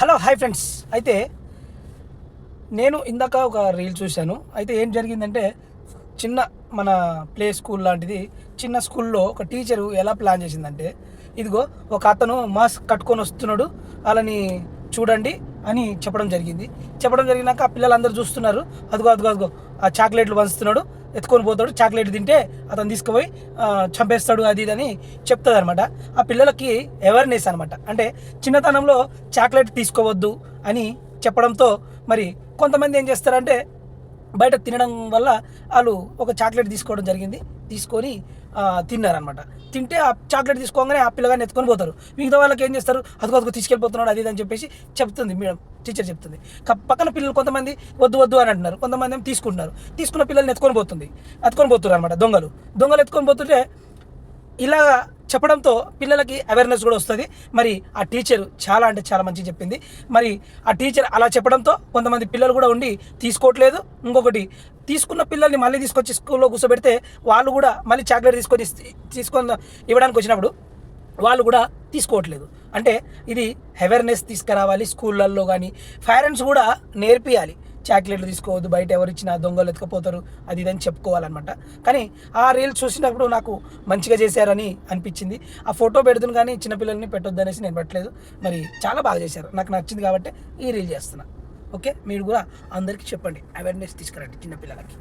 Hello hi friends. అయితే నేను ఇందాక ఒక రీల్ చూశాను. అయితే ఏం జరిగిందంటే చిన్న మన ప్లే స్కూల్ లాంటిది చిన్న స్కూల్లో ఒక టీచరు ఎలా ప్లాన్ చేసిందంటే, ఇదిగో ఒక అతను మాస్క్ కట్టుకొని వస్తున్నాడు, వాళ్ళని చూడండి అని చెప్పడం జరిగింది. చెప్పడం జరిగినాక ఆ పిల్లలందరూ చూస్తున్నారు. అదిగో అదిగో అదిగో ఆ చాక్లెట్లు పంచుతున్నాడు, ఎత్తుకొని పోతాడు, చాక్లెట్ తింటే అతను తీసుకుపోయి చంపేస్తాడు, అది ఇది అని చెప్తుంది అనమాట. ఆ పిల్లలకి అవేర్నెస్ అనమాట. అంటే చిన్నతనంలో చాక్లెట్ తీసుకోవద్దు అని చెప్పడంతో మరి కొంతమంది ఏం చేస్తారంటే బయట తినడం వల్ల వాళ్ళు ఒక చాక్లెట్ తీసుకోవడం జరిగింది. తీసుకొని తిన్నారనమాట. తింటే ఆ చాక్లెట్ తీసుకోగానే ఆ పిల్లగాన్ని ఎత్తుకొని పోతారు. మిగతా వాళ్ళకి ఏం చేస్తారు, అదిగో అదిగో తీసుకెళ్ళిపోతున్నాడు అది ఇది అని చెప్పేసి చెప్తుంది మేడం, టీచర్ చెప్తుంది. పక్కన పిల్లలు కొంతమంది వద్దు వద్దు అని అంటున్నారు, కొంతమంది ఏమో తీసుకుంటున్నారు. తీసుకున్న పిల్లల్ని ఎత్తుకొని పోతున్నారు అనమాట. దొంగలు ఎత్తుకొని పోతుంటే ఇలా చెప్పడంతో పిల్లలకి అవేర్నెస్ కూడా వస్తుంది. మరి ఆ టీచర్ చాలా అంటే చాలా మంచిగా చెప్పింది. మరి ఆ టీచర్ అలా చెప్పడంతో కొంతమంది పిల్లలు కూడా ఉండి తీసుకోవట్లేదు. ఇంకొకటి, తీసుకున్న పిల్లల్ని మళ్ళీ తీసుకొచ్చి స్కూల్లో కూర్చోబెడితే వాళ్ళు కూడా మళ్ళీ చాక్లెట్ తీసుకొని ఇవ్వడానికి వచ్చినప్పుడు వాళ్ళు కూడా తీసుకోవట్లేదు. అంటే ఇది అవేర్నెస్ తీసుకురావాలి స్కూళ్ళల్లో, కానీ పేరెంట్స్ కూడా నేర్పియాలి. చాక్లెట్లు తీసుకోవద్దు, బయట ఎవరు ఇచ్చినా దొంగలు ఎత్తుకపోతారు, అది ఇదని చెప్పుకోవాలన్నమాట. కానీ ఆ రీల్స్ చూసినప్పుడు నాకు మంచిగా చేశారని అనిపించింది. ఆ ఫోటో పెడుతుంది కానీ చిన్నపిల్లల్ని పెట్టొద్దు అనేసి నేను పెట్టలేదు. మరి చాలా బాగా చేశారు, నాకు నచ్చింది కాబట్టి ఈ రీల్ చేస్తున్నా. ఓకే, మీరు కూడా అందరికీ చెప్పండి, అవేర్నెస్ తీసుకురండి చిన్నపిల్లలకి.